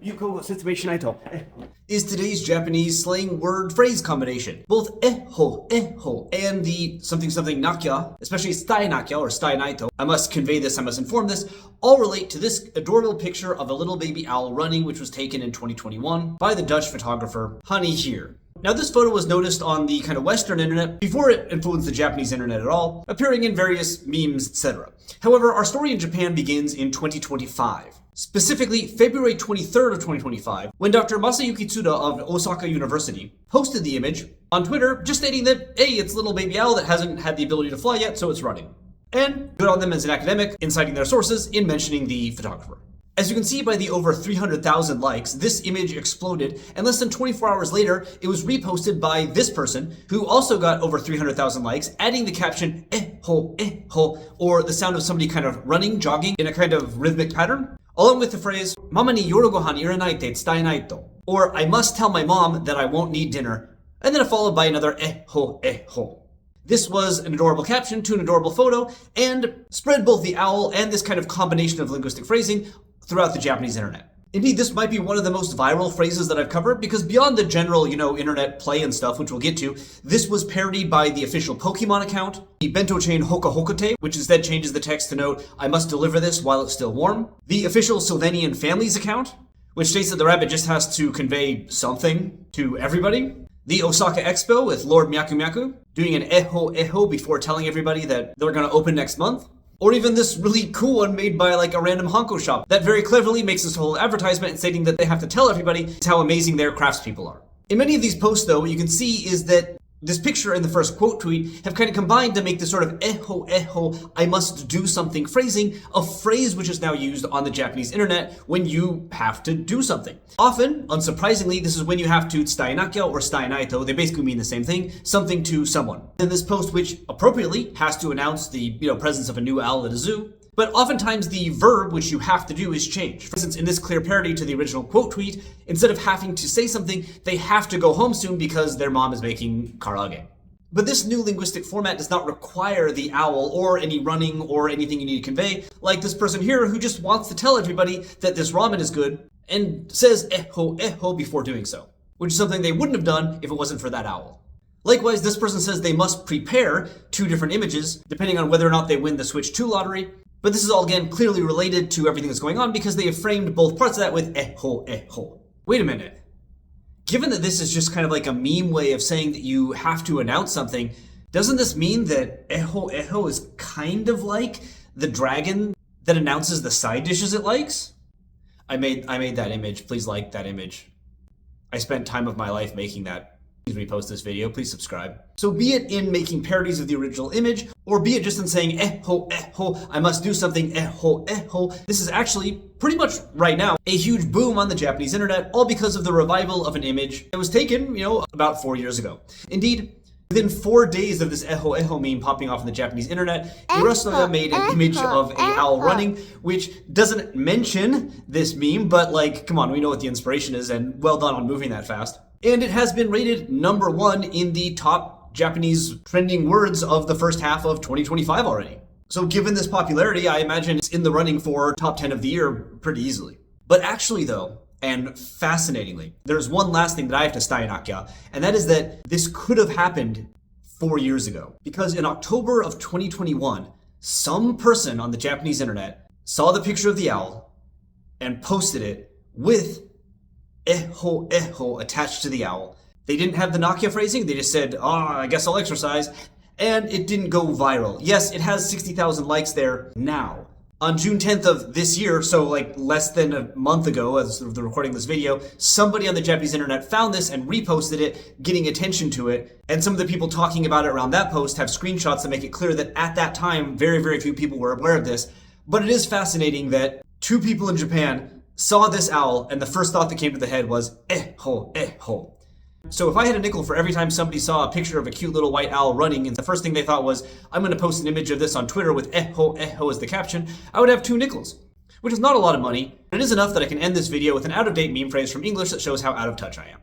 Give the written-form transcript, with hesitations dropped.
流行語説明しないと is today's Japanese slang word phrase combination. Both eho and the something nakya, especially stai nakya or stai naito, I must convey this, I must inform this, all relate to this adorable picture of a little baby owl running, which was taken in 2021 by the Dutch photographer Honey Here. Now, this photo was noticed on the kind of Western internet before it influenced the Japanese internet at all, appearing in various memes, etc. However, our story in Japan begins in 2025. Specifically, February 23rd of 2025, when Dr. Masayuki Tsuda of Osaka University posted the image on Twitter, just stating that, hey, it's a little baby owl that hasn't had the ability to fly yet, so it's running. And good on them as an academic in citing their sources in mentioning the photographer. As you can see by the over 300,000 likes, this image exploded, and less than 24 hours later, it was reposted by this person, who also got over 300,000 likes, adding the caption, eho, or the sound of somebody kind of running, jogging, in a kind of rhythmic pattern, along with the phrase, Mama ni yoru gohan iranai te tsutai to, or I must tell my mom that I won't need dinner, and then followed by another eho. This was an adorable caption to an adorable photo, and spread both the owl and this kind of combination of linguistic phrasing throughout the Japanese internet. Indeed, this might be one of the most viral phrases that I've covered because beyond the general, internet play and stuff, which we'll get to, this was parodied by the official Pokemon account, the bento chain Hoka Hokote, which instead changes the text to note, I must deliver this while it's still warm, the official Sylvanian Families account, which states that the rabbit just has to convey something to everybody, the Osaka Expo with Lord Myaku doing an eho before telling everybody that they're going to open next month, or even this really cool one made by like a random Hanko shop that very cleverly makes this whole advertisement stating that they have to tell everybody how amazing their craftspeople are. In many of these posts, though, what you can see is that this picture and the first quote tweet have kind of combined to make this sort of eho, I must do something phrasing, a phrase which is now used on the Japanese internet when you have to do something. Often, unsurprisingly, this is when you have to tsutai nakya or tsutai naito, they basically mean the same thing, something to someone. In this post, which appropriately has to announce the presence of a new owl at a zoo, but oftentimes the verb which you have to do is changed. For instance, in this clear parody to the original quote tweet, instead of having to say something, they have to go home soon because their mom is making karaage. But this new linguistic format does not require the owl or any running or anything you need to convey, like this person here who just wants to tell everybody that this ramen is good and says eho before doing so, which is something they wouldn't have done if it wasn't for that owl. Likewise, this person says they must prepare two different images, depending on whether or not they win the Switch 2 lottery. But this is all, again, clearly related to everything that's going on because they have framed both parts of that with eho. Wait a minute. Given that this is just kind of like a meme way of saying that you have to announce something, doesn't this mean that eho is kind of like the dragon that announces the side dishes it likes? I made that image. Please like that image. I spent time of my life making that. Please repost this video, please subscribe. So be it in making parodies of the original image, or be it just in saying eho, I must do something, eho, this is actually, pretty much right now, a huge boom on the Japanese internet, all because of the revival of an image that was taken, about 4 years ago. Indeed, within 4 days of this eho meme popping off on the Japanese internet, Urasoya made an image of a owl running, which doesn't mention this meme, but come on, we know what the inspiration is, and well done on moving that fast. And it has been rated number 1 in the top Japanese trending words of the first half of 2025 already. So given this popularity, I imagine it's in the running for top 10 of the year pretty easily. But actually though, and fascinatingly, there's one last thing that I have to tsutai nakya, and that is that this could have happened 4 years ago. Because in October of 2021, some person on the Japanese internet saw the picture of the owl and posted it with eho attached to the owl. They didn't have the nakya phrasing, they just said, I guess I'll exercise, and it didn't go viral. Yes, it has 60,000 likes there now. On June 10th of this year, so less than a month ago as of the recording of this video, somebody on the Japanese internet found this and reposted it, getting attention to it, and some of the people talking about it around that post have screenshots that make it clear that at that time, very, very few people were aware of this. But it is fascinating that 2 people in Japan saw this owl, and the first thought that came to the head was, eho. So if I had a nickel for every time somebody saw a picture of a cute little white owl running, and the first thing they thought was, I'm going to post an image of this on Twitter with eho as the caption, I would have 2 nickels, which is not a lot of money, and it is enough that I can end this video with an out-of-date meme phrase from English that shows how out of touch I am.